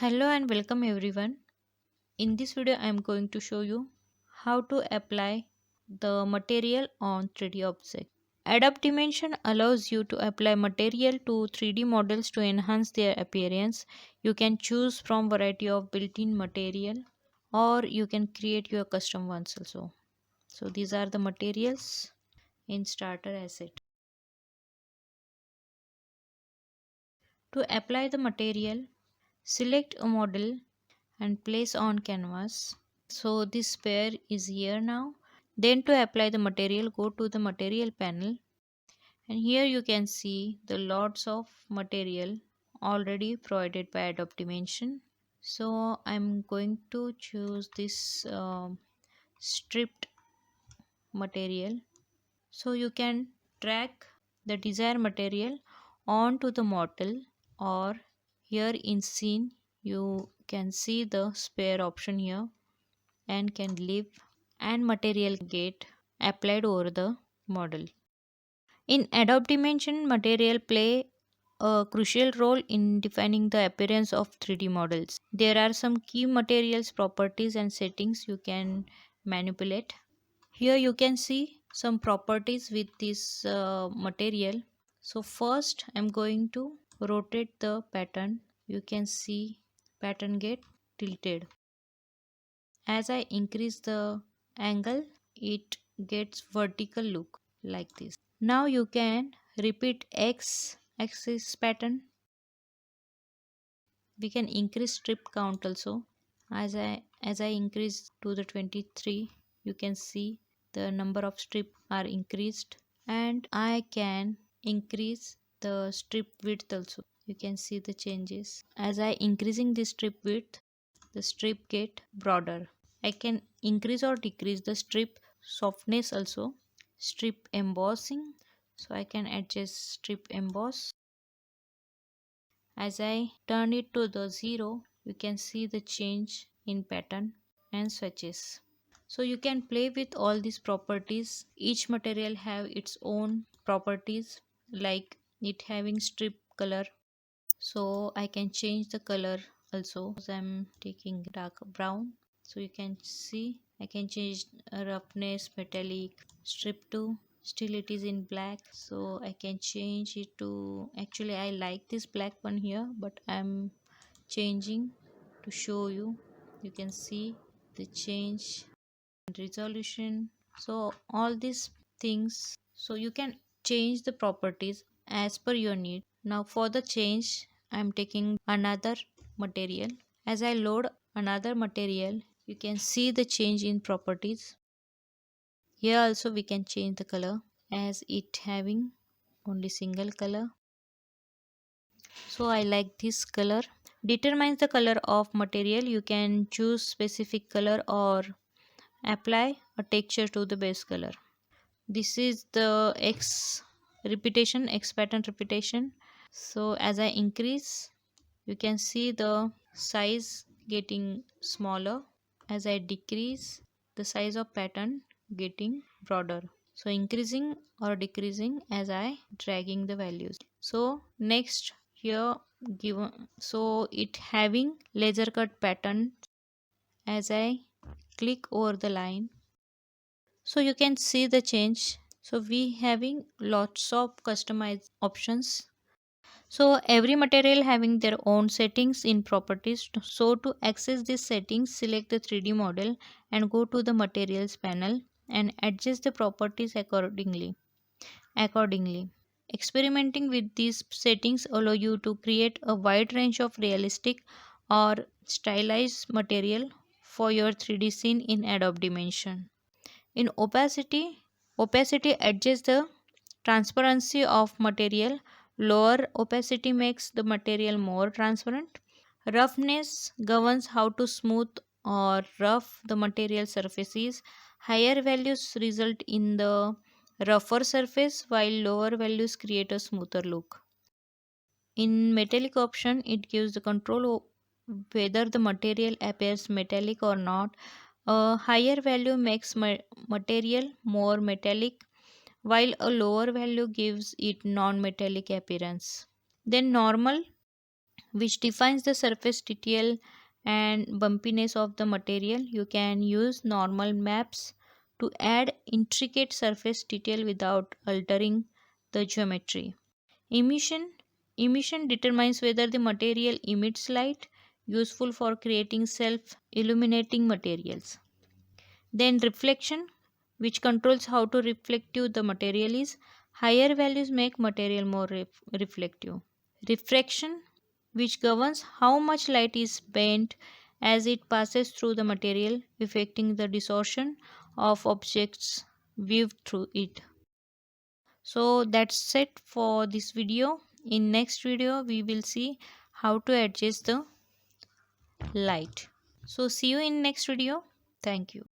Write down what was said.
Hello and welcome everyone. In this video I am going to show you how to apply the material on 3D object. Adobe Dimension allows you to apply material to 3D models to enhance their appearance. You can choose from variety of built-in material or you can create your custom ones also. So these are the materials in starter asset. To apply the material, select a model and place on canvas. So this sphere is here now. Then to apply the material, go to the material panel, and here you can see the lots of material already provided by Adobe Dimension. So I'm going to choose this stripped material. So you can drag the desired material onto the model, or here in scene you can see the sphere option here and can leave and material get applied over the model. In Adobe Dimension, material play a crucial role in defining the appearance of 3D models. There are some key materials properties and settings you can manipulate. Here you can see some properties with this material. So first I'm going to rotate the pattern. You can see pattern get tilted. As I increase the angle, it gets vertical look like this. Now you can repeat x axis pattern. We can increase strip count also. As I increase to the 23, you can see the number of strip are increased, and I can increase the strip width also. You can see the changes. As I increasing the strip width, the strip get broader. I can increase or decrease the strip softness also. Strip embossing, so I can adjust strip emboss. As I turn it to the 0, you can see the change in pattern and swatches. So you can play with all these properties. Each material have its own properties, like it having strip color, so I can change the color also. So I'm taking dark brown, so you can see I can change roughness, metallic, strip to still it is in black, so I can change it to, actually I like this black one here, but I'm changing to show you. You can see the change in resolution. So all these things, so you can change the properties as per your need. Now for the change, I'm taking another material. As I load another material, you can see the change in properties. Here also we can change the color, as it having only single color. So I like this color. Determines the color of material. You can choose specific color or apply a texture to the base color. This is the X pattern repetition. So as I increase, you can see the size getting smaller. As I decrease, the size of pattern getting broader. So increasing or decreasing as I dragging the values. So next here given, so it having laser cut pattern. As I click over the line, so you can see the change. So we having lots of customized options. So every material having their own settings in properties. So to access these settings, select the 3D model and go to the materials panel and adjust the properties accordingly. Experimenting with these settings allow you to create a wide range of realistic or stylized material for your 3D scene in Adobe Dimension. In opacity adjusts the transparency of material. Lower opacity makes the material more transparent. Roughness governs how to smooth or rough the material surface is. Higher values result in the rougher surface, while lower values create a smoother look. In metallic option, it gives the control whether the material appears metallic or not. A higher value makes material more metallic, while a lower value gives it non-metallic appearance. Then normal which defines the surface detail and bumpiness of the material. You can use normal maps to add intricate surface detail without altering the geometry. Emission Emission determines whether the material emits light, useful for creating self illuminating materials. Then reflection, which controls how to reflective the material is. Higher values make material more reflective. Refraction, which governs how much light is bent as it passes through the material, affecting the distortion of objects viewed through it. So that's it for this video. In next video we will see how to adjust the light. So see you in next video. Thank you.